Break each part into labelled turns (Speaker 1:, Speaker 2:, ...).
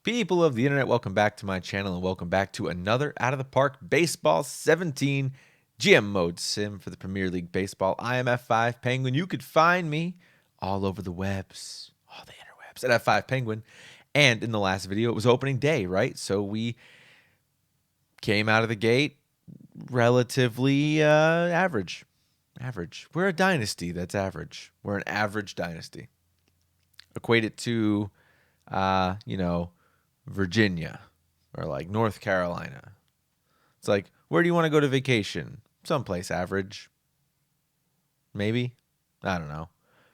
Speaker 1: People of the internet, welcome back to my channel and welcome back to another Out of the Park Baseball 17 GM Mode Sim for the Premier League Baseball. I am F5 Penguin. You could find me all over the webs, all the interwebs at F5 Penguin. And in the last video, it was opening day, right? So we came out of the gate relatively average. Average. We're a dynasty that's average. We're an average dynasty. Equate it to, Virginia or like North Carolina. It's like, where do you want to go to vacation? Someplace average. Maybe. I don't know.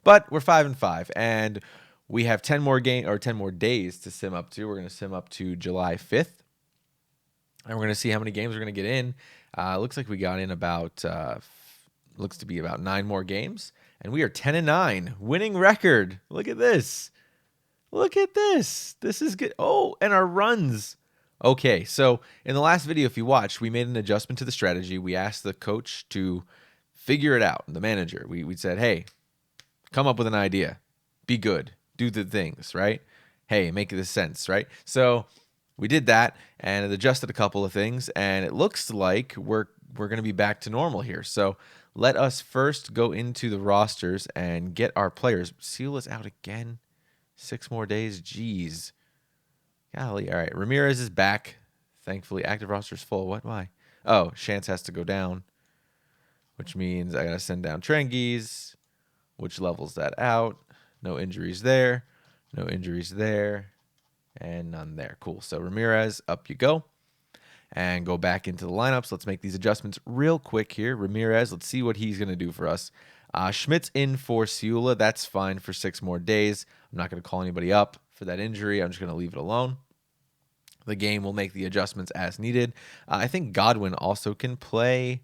Speaker 1: But we're 5-5 and we have 10 more days to sim up to. We're going to sim up to July 5th. And we're going to see how many games we're going to get in. Looks like we got in about looks to be about 9 more games, and we are 10-9, winning record. Look at this. Look at this. This is good. Oh, and our runs. Okay, so in the last video, if you watched, we made an adjustment to the strategy. We asked the coach to figure it out, the manager. We said, hey, come up with an idea. Be good. Do the things, right? Hey, make this sense, right? So we did that, and it adjusted a couple of things, and it looks like we're going to be back to normal here. So let us first go into the rosters and get our players. Seal is out again. 6 more days. Jeez. Golly. All right. Ramirez is back. Thankfully, active roster is full. What? Why? Oh, Chance has to go down, which means I got to send down Trengies, which levels that out. No injuries there. No injuries there. And none there. Cool. So Ramirez, up you go. And go back into the lineups. Let's make these adjustments real quick here. Ramirez, let's see what he's going to do for us. Schmidt's in for Ciula. That's fine for 6 more days. I'm not going to call anybody up for that injury. I'm just going to leave it alone. The game will make the adjustments as needed. I think Godwin also can play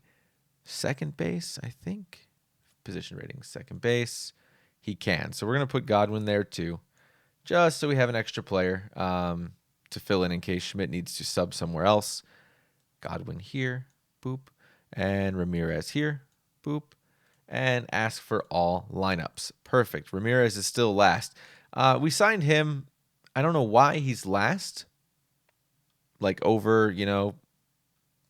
Speaker 1: second base, I think. Position rating, second base. He can. So we're going to put Godwin there too, just so we have an extra player to fill in case Schmidt needs to sub somewhere else. Godwin here, boop. And Ramirez here, boop. And ask for all lineups. Perfect. Ramirez is still last. We signed him. I don't know why he's last. Like over,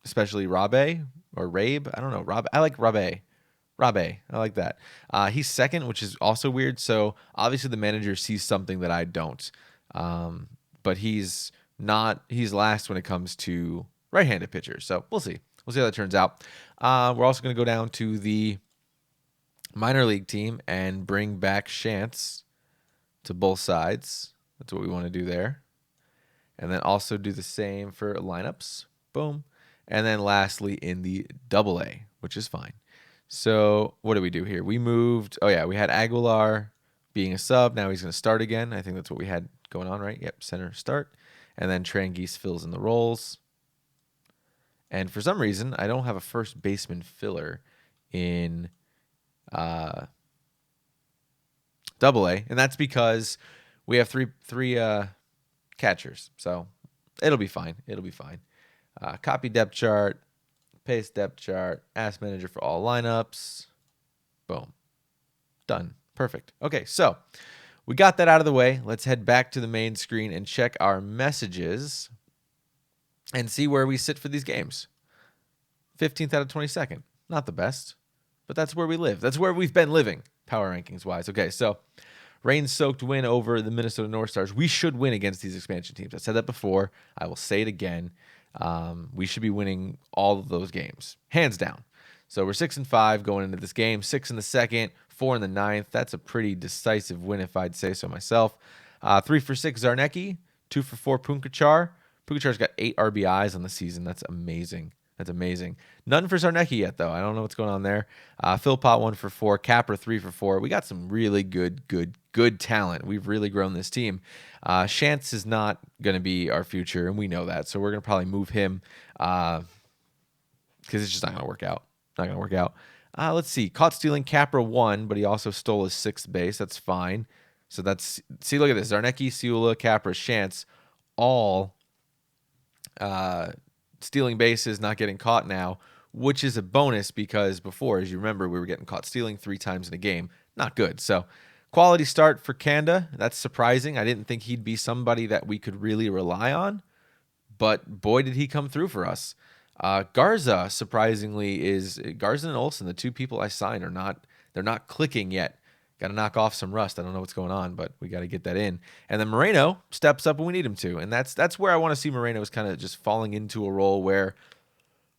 Speaker 1: especially Rabe or Rabe. I don't know. I like Rabe. Rabe. I like that. He's second, which is also weird. So obviously the manager sees something that I don't. But he's last when it comes to right-handed pitchers. So we'll see. We'll see how that turns out. We're also going to go down to the minor league team and bring back Chance to both sides. That's what we want to do there. And then also do the same for lineups. Boom. And then lastly in the AA, which is fine. So what do we do here? We moved. Oh, yeah. We had Aguilar being a sub. Now he's going to start again. I think that's what we had going on, right? Yep. Center start. And then Tranguise fills in the roles. And for some reason, I don't have a first baseman filler in AA. And that's because we have three catchers. So it'll be fine. It'll be fine. Copy depth chart. Paste depth chart. Ask manager for all lineups. Boom. Done. Perfect. Okay, so we got that out of the way. Let's head back to the main screen and check our messages and see where we sit for these games. 15th out of 22nd. Not the best, but that's where we live. That's where we've been living, power rankings-wise. Okay, so rain-soaked win over the Minnesota North Stars. We should win against these expansion teams. I said that before. I will say it again. We should be winning all of those games, hands down. So we're 6-5 going into this game. 6 in the second, 4 in the ninth. That's a pretty decisive win, if I'd say so myself. 3 for 6 Zarnecki, 2 for 4 Punkachar. Punkachar's got 8 RBIs on the season. That's amazing. That's amazing. None for Zarnecki yet, though. I don't know what's going on there. Philpott 1 for 4. Capra 3 for 4. We got some really good talent. We've really grown this team. Chance is not going to be our future, and we know that. So we're going to probably move him because it's just not going to work out. Not going to work out. Let's see. Caught stealing Capra 1, but he also stole his 6th base. That's fine. So that's... See, look at this. Zarnecki, Ciula, Capra, Chance, all... stealing bases, not getting caught now, which is a bonus because before, as you remember, we were getting caught stealing 3 times in a game. Not good. So Quality start for Kanda. That's surprising. I didn't think he'd be somebody that we could really rely on, but boy, did he come through for us. Garza, surprisingly, is Garza and Olsen, the two people I signed, they're not clicking yet. Got to knock off some rust. I don't know what's going on, but we got to get that in. And then Moreno steps up when we need him to, and that's where I want to see Moreno is kind of just falling into a role where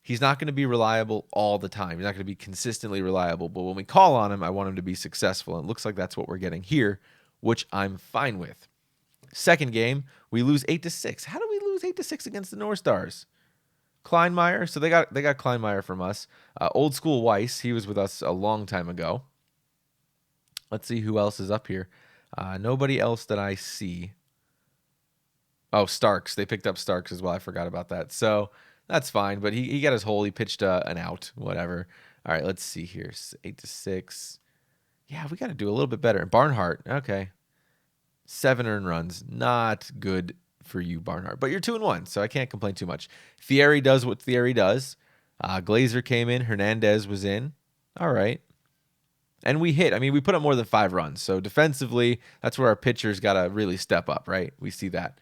Speaker 1: he's not going to be reliable all the time. He's not going to be consistently reliable, but when we call on him, I want him to be successful. And it looks like that's what we're getting here, which I'm fine with. Second game, we lose 8-6. How do we lose 8-6 against the North Stars? Kleinmeyer, so they got Kleinmeyer from us. Old school Weiss, he was with us a long time ago. Let's see who else is up here. Nobody else that I see. Oh, Starks. They picked up Starks as well. I forgot about that. So that's fine, but he got his hole. He pitched an out, whatever. All right, let's see here. 8-6. Yeah, we got to do a little bit better. Barnhart, okay. 7 earned runs. Not good for you, Barnhart. But you're 2-1, so I can't complain too much. Thierry does what Thierry does. Glazer came in. Hernandez was in. All right. And we hit. I mean, we put up more than 5 runs. So defensively, that's where our pitchers got to really step up, right? We see that.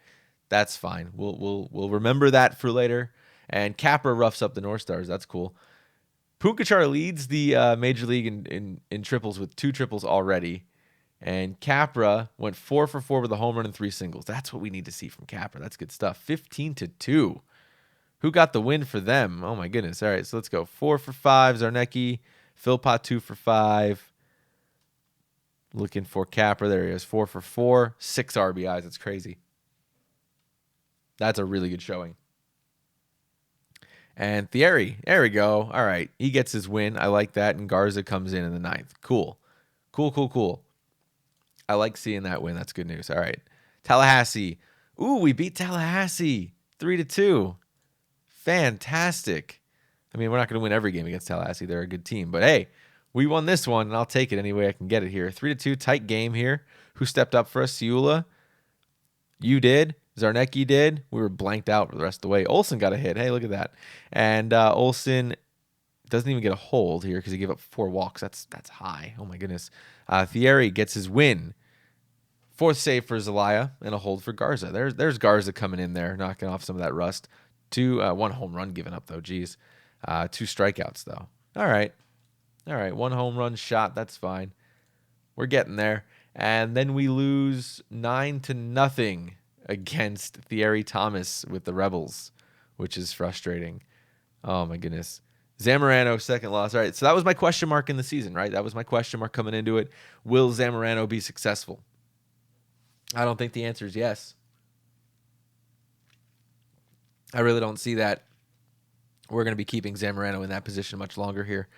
Speaker 1: That's fine. We'll remember that for later. And Capra roughs up the North Stars. That's cool. Punkachar leads the Major League in triples with 2 triples already. And Capra went 4 for 4 with a home run and 3 singles. That's what we need to see from Capra. That's good stuff. 15-2. Who got the win for them? Oh, my goodness. All right, so let's go. 4 for 5, Zarnecki. Philpott, 2 for 5. Looking for Capra. There he is. 4 for 4. 6 RBIs. That's crazy. That's a really good showing. And Thierry. There we go. All right. He gets his win. I like that. And Garza comes in the 9th. Cool. Cool. I like seeing that win. That's good news. All right. Tallahassee. Ooh, we beat Tallahassee 3-2. Fantastic. I mean, we're not going to win every game against Tallahassee. They're a good team. But, hey, we won this one, and I'll take it any way I can get it here. 3-2, tight game here. Who stepped up for us? Ciula. You did. Zarnecki did. We were blanked out for the rest of the way. Olsen got a hit. Hey, look at that. And Olsen doesn't even get a hold here because he gave up 4 walks. That's high. Oh, my goodness. Thierry gets his win. 4th save for Zelaya and a hold for Garza. There's Garza coming in there, knocking off some of that rust. 1 home run given up, though. Geez. 2 strikeouts, though. All right. 1 home run shot. That's fine. We're getting there. And then we lose 9-0 against Thierry Thomas with the Rebels, which is frustrating. Oh, my goodness. Zamorano, 2nd loss. All right, so that was my question mark in the season, right? That was my question mark coming into it. Will Zamorano be successful? I don't think the answer is yes. I really don't see that we're going to be keeping Zamorano in that position much longer here.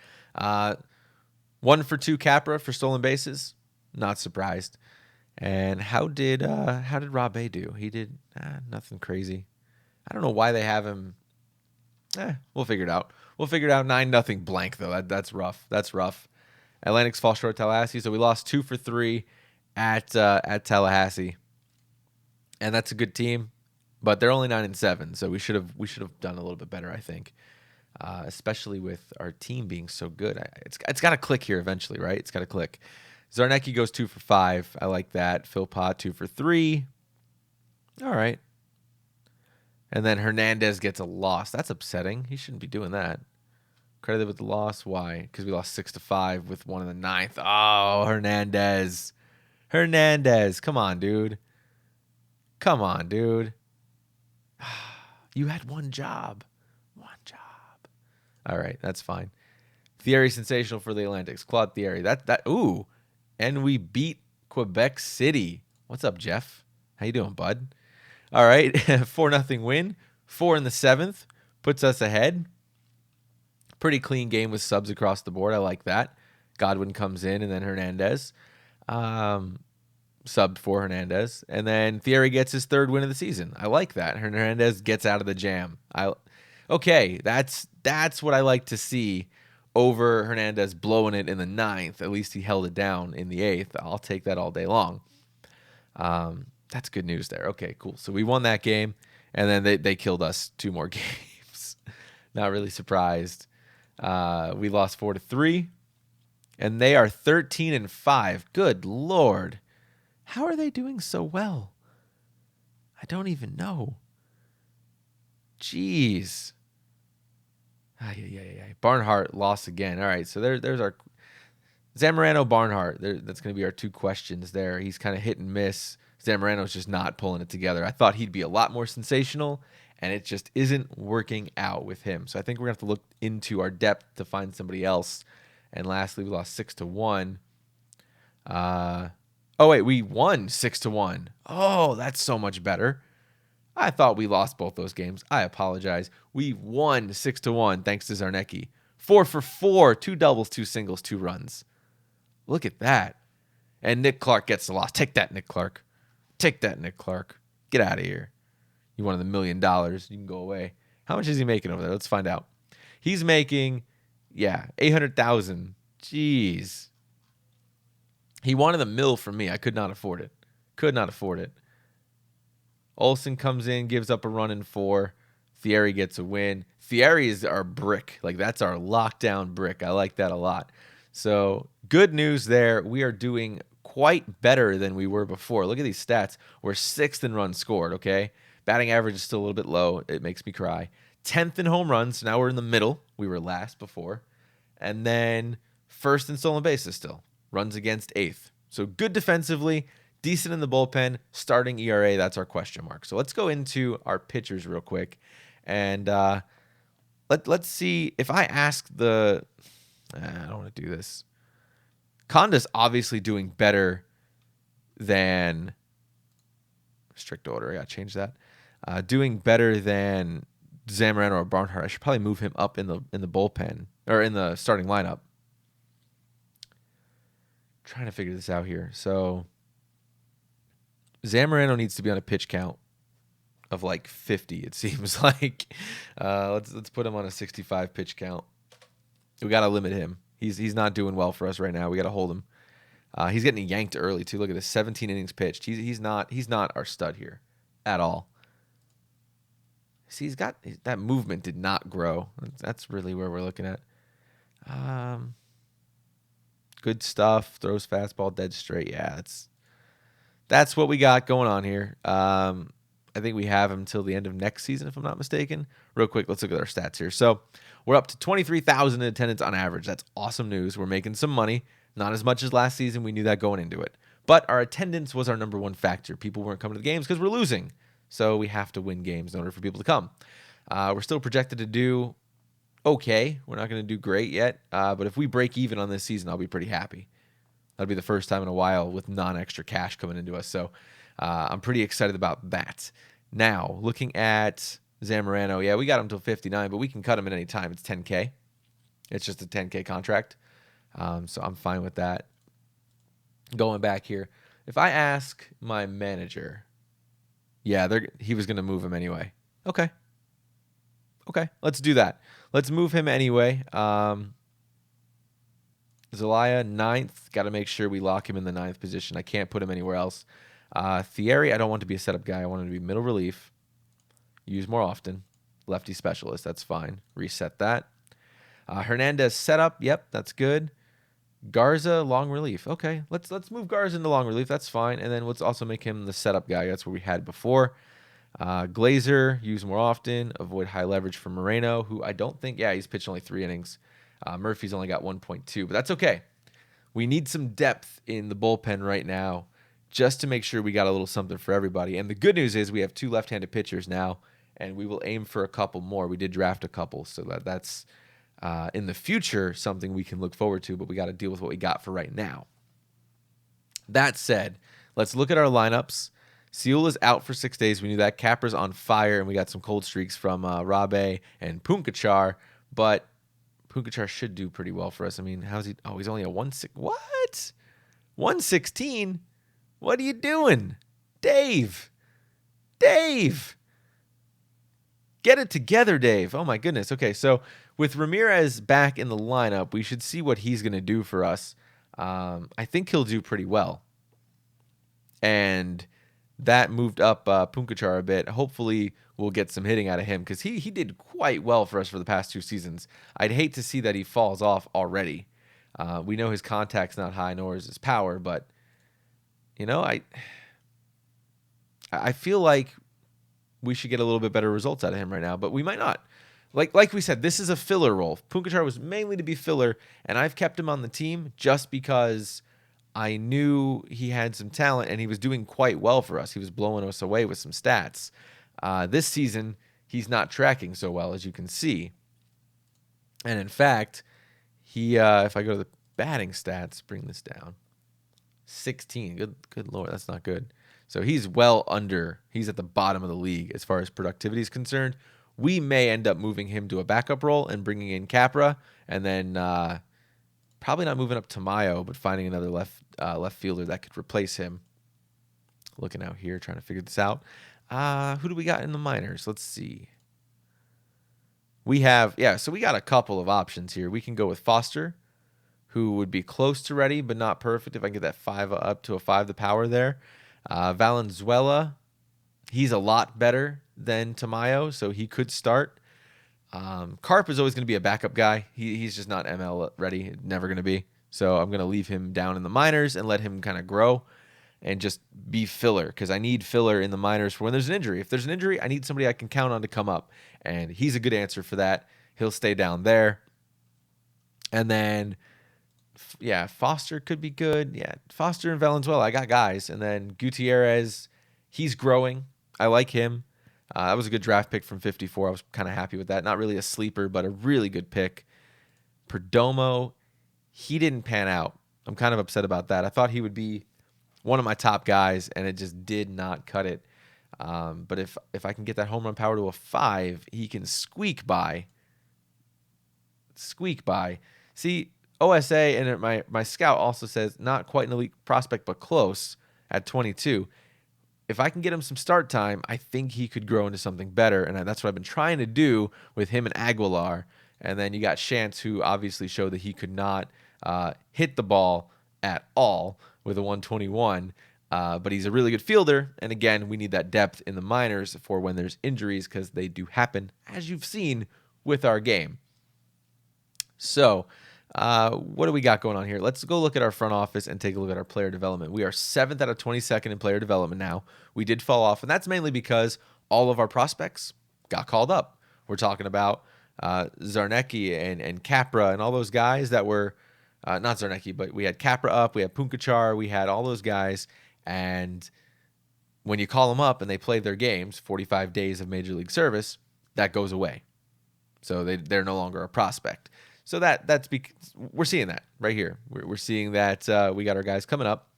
Speaker 1: 1 for 2 Capra for stolen bases. Not surprised. And how did Rabe do? He did nothing crazy. I don't know why they have him. We'll figure it out. 9-0 blank, though. That's rough. Atlantic's fall short of Tallahassee, so we lost 2 for 3 at Tallahassee. And that's a good team, but they're only 9-7, so we should have done a little bit better, I think. Especially with our team being so good. It's got to click here eventually, right? It's got to click. Zarnecki goes 2 for 5. I like that. Philpott 2 for 3. All right. And then Hernandez gets a loss. That's upsetting. He shouldn't be doing that. Credited with the loss. Why? Because we lost 6-5 with 1 in the 9th. Oh, Hernandez. Come on, dude. You had 1 job. All right, that's fine. Thierry sensational for the Atlantics. Claude Thierry. Ooh. And we beat Quebec City. What's up, Jeff? How you doing, bud? All right, 4-0 win. 4 in the 7th. Puts us ahead. Pretty clean game with subs across the board. I like that. Godwin comes in, and then Hernandez. Subbed for Hernandez. And then Thierry gets his 3rd win of the season. I like that. Hernandez gets out of the jam. Okay, that's what I like to see over Hernandez blowing it in the 9th. At least he held it down in the 8th. I'll take that all day long. That's good news there. Okay, cool. So we won that game, and then they killed us 2 more games. Not really surprised. We lost 4-3. And they are 13-5. Good Lord. How are they doing so well? I don't even know. Jeez. Barnhart lost again. All right, so there's our Zamorano Barnhart. That's going to be our two questions there. He's kind of hit and miss. Zamorano's just not pulling it together. I thought he'd be a lot more sensational, and it just isn't working out with him. So I think we're going to have to look into our depth to find somebody else. And lastly, we lost 6-1. We won 6-1. Oh, that's so much better. I thought we lost both those games. I apologize. We won 6-1 thanks to Zarnecki. 4 for 4, 2 doubles, 2 singles, 2 runs. Look at that. And Nick Clark gets the loss. Take that, Nick Clark. Take that, Nick Clark. Get out of here. You wanted $1 million. You can go away. How much is he making over there? Let's find out. He's making, $800,000. Jeez. He wanted $1 million from me. I could not afford it. Could not afford it. Olsen comes in, gives up a run in 4. Thierry gets a win. Thierry is our brick. Like, that's our lockdown brick. I like that a lot. So, good news there. We are doing quite better than we were before. Look at these stats. We're 6th in runs scored, okay? Batting average is still a little bit low. It makes me cry. 10th in home runs. Now we're in the middle. We were last before. And then 1st in stolen bases still. Runs against 8th. So, good defensively. Decent in the bullpen. Starting ERA, that's our question mark. So, let's go into our pitchers real quick. And let's see if I ask I don't want to do this. Conda's obviously doing better than strict order. I got to change that. Doing better than Zamorano or Barnhart. I should probably move him up in the bullpen or in the starting lineup. Trying to figure this out here. So Zamorano needs to be on a pitch count of like 50. It seems like. Let's put him on a 65 pitch count. We got to limit him. He's not doing well for us right now. We got to hold him. He's getting yanked early too. Look at this, 17 innings pitched. He's not our stud here at all. See, he's got that movement did not grow. That's really where we're looking at. Good stuff. Throws fastball dead straight. Yeah, that's what we got going on here. I think we have him until the end of next season, if I'm not mistaken. Real quick, let's look at our stats here. So we're up to 23,000 in attendance on average. That's awesome news. We're making some money. Not as much as last season. We knew that going into it. But our attendance was our number one factor. People weren't coming to the games because we're losing. So we have to win games in order for people to come. We're still projected to do okay. We're not going to do great yet. But if we break even on this season, I'll be pretty happy. That'll be the first time in a while with non-extra cash coming into us. So I'm pretty excited about that. Now, looking at Zamorano, we got him till 59, but we can cut him at any time. It's $10K. It's just a $10K contract. So I'm fine with that. Going back here, if I ask my manager, he was going to move him anyway. Okay, let's do that. Let's move him anyway. Zelaya, 9th. Got to make sure we lock him in the 9th position. I can't put him anywhere else. Thierry, I don't want to be a setup guy. I want him to be middle relief. Use more often. Lefty specialist, that's fine. Reset that. Hernandez setup, yep, that's good. Garza, long relief. Okay, let's move Garza into long relief. That's fine. And then let's also make him the setup guy. That's what we had before. Glazer, use more often. Avoid high leverage for Moreno, who I don't think, he's pitched only 3 innings. Murphy's only got 1.2, but that's okay. We need some depth in the bullpen right now just to make sure we got a little something for everybody. And the good news is we have 2 left-handed pitchers now, and we will aim for a couple more. We did draft a couple, so that's in the future something we can look forward to, but we got to deal with what we got for right now. That said, let's look at our lineups. Seul is out for 6 days. We knew that. Capra's on fire, and we got some cold streaks from Rabe and Punkachar, but Punkachar should do pretty well for us. I mean, how's he? Oh, he's only a 1-6. What? 116? What are you doing? Dave! Get it together, Dave. Oh, my goodness. Okay, so with Ramirez back in the lineup, we should see what he's going to do for us. I think he'll do pretty well. And that moved up Punkachar a bit. Hopefully, we'll get some hitting out of him because he did quite well for us for the past 2 seasons. I'd hate to see that he falls off already. We know his contact's not high, nor is his power, but I feel like we should get a little bit better results out of him right now, but we might not. Like we said, this is a filler role. Punkachar was mainly to be filler, and I've kept him on the team just because I knew he had some talent, and he was doing quite well for us. He was blowing us away with some stats. This season, he's not tracking so well, as you can see. And in fact, if I go to the batting stats, bring this down, 16. Good Lord, that's not good. So he's well under. He's at the bottom of the league as far as productivity is concerned. We may end up moving him to a backup role and bringing in Capra, and then probably not moving up Tamayo, but finding another left fielder that could replace him. Looking out here, trying to figure this out. Who do we got in the minors? Let's see. We got a couple of options here. We can go with Foster, who would be close to ready, but not perfect. If I can get that 5 up to a 5, the power there. Valenzuela, he's a lot better than Tamayo, so he could start. Carp is always going to be a backup guy. He's just not ML ready, never going to be. So I'm going to leave him down in the minors and let him kind of grow and just be filler, because I need filler in the minors for when there's an injury. If there's an injury, I need somebody I can count on to come up, and he's a good answer for that. He'll stay down there. And then, Foster could be good. Yeah, Foster and Valenzuela, I got guys. And then Gutierrez, he's growing. I like him. That was a good draft pick from 54. I was kind of happy with that. Not really a sleeper, but a really good pick. Perdomo, he didn't pan out. I'm kind of upset about that. I thought he would be one of my top guys, and it just did not cut it. But if I can get that home run power to a 5, he can squeak by. See, OSA and my scout also says not quite an elite prospect, but close at 22. If I can get him some start time, I think he could grow into something better, and that's what I've been trying to do with him and Aguilar. And then you got Shantz, who obviously showed that he could not hit the ball at all with a 121, but he's a really good fielder. And again, we need that depth in the minors for when there's injuries, because they do happen, as you've seen with our game. So what do we got going on here? Let's go look at our front office and take a look at our player development. We are 7th out of 22nd in player development now. We did fall off, and that's mainly because all of our prospects got called up. We're talking about Zarnecki and Capra and all those guys that were not Zarnecki, but we had Capra up, we had Punkachar, we had all those guys, and when you call them up and they play their games, 45 days of Major League service, that goes away. So they're no longer a prospect. So we're seeing that right here. We're seeing that we got our guys coming up,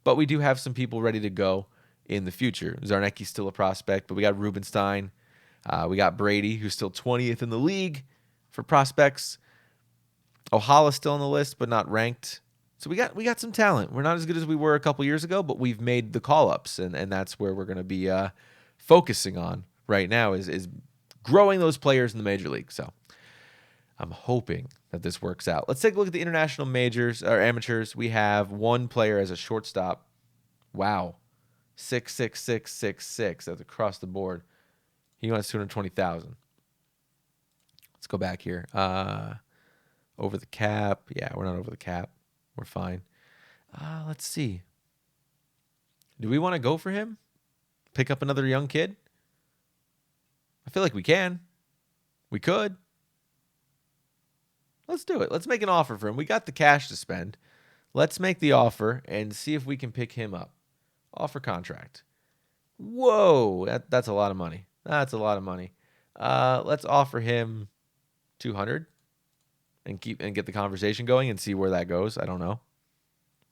Speaker 1: but we do have some people ready to go in the future. Zarnecki's still a prospect, but we got Rubenstein. We got Brady, who's still 20th in the league for prospects. Ohala's still on the list, but not ranked. So we got some talent. We're not as good as we were a couple years ago, but we've made the call-ups, and that's where we're going to be focusing on right now is growing those players in the major league. So I'm hoping that this works out. Let's take a look at the international majors or amateurs. We have one player as a shortstop. Wow. 6.6666. That's across the board. He wants 220,000. Let's go back here. Over the cap. Yeah, we're not over the cap. We're fine. Let's see. Do we want to go for him? Pick up another young kid? I feel like we can. We could. Let's do it. Let's make an offer for him. We got the cash to spend. Let's make the offer and see if we can pick him up. Offer contract. Whoa, that's a lot of money. That's a lot of money. Let's offer him 200 and get the conversation going and see where that goes. I don't know.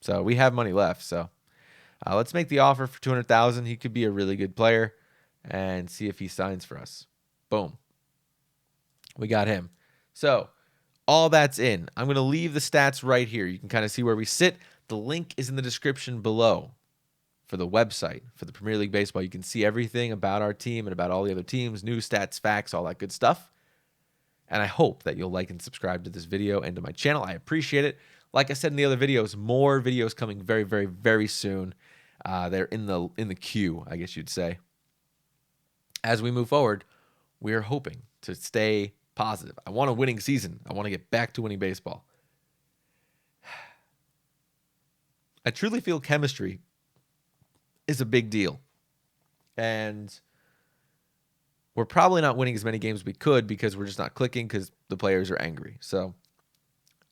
Speaker 1: So we have money left. So let's make the offer for 200,000. He could be a really good player, and see if he signs for us. Boom. We got him. So all that's in. I'm going to leave the stats right here. You can kind of see where we sit. The link is in the description below for the website, for the Premier League Baseball. You can see everything about our team and about all the other teams, news, stats, facts, all that good stuff. And I hope that you'll like and subscribe to this video and to my channel. I appreciate it. Like I said in the other videos, more videos coming very, very, very soon. They're in the queue, I guess you'd say. As we move forward, we're hoping to stay positive. I want a winning season. I want to get back to winning baseball. I truly feel chemistry is a big deal. And we're probably not winning as many games as we could because we're just not clicking because the players are angry. So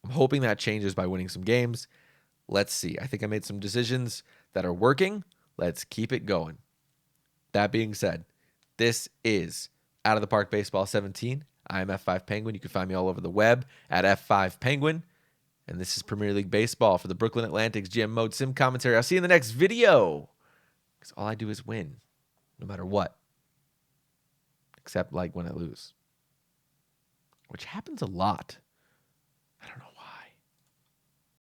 Speaker 1: I'm hoping that changes by winning some games. Let's see. I think I made some decisions that are working. Let's keep it going. That being said, this is Out of the Park Baseball 17. I am F5 Penguin. You can find me all over the web at F5 Penguin. And this is Premier League Baseball for the Brooklyn Atlantic's GM Mode Sim Commentary. I'll see you in the next video. Because all I do is win, no matter what. Except like when I lose. Which happens a lot. I don't know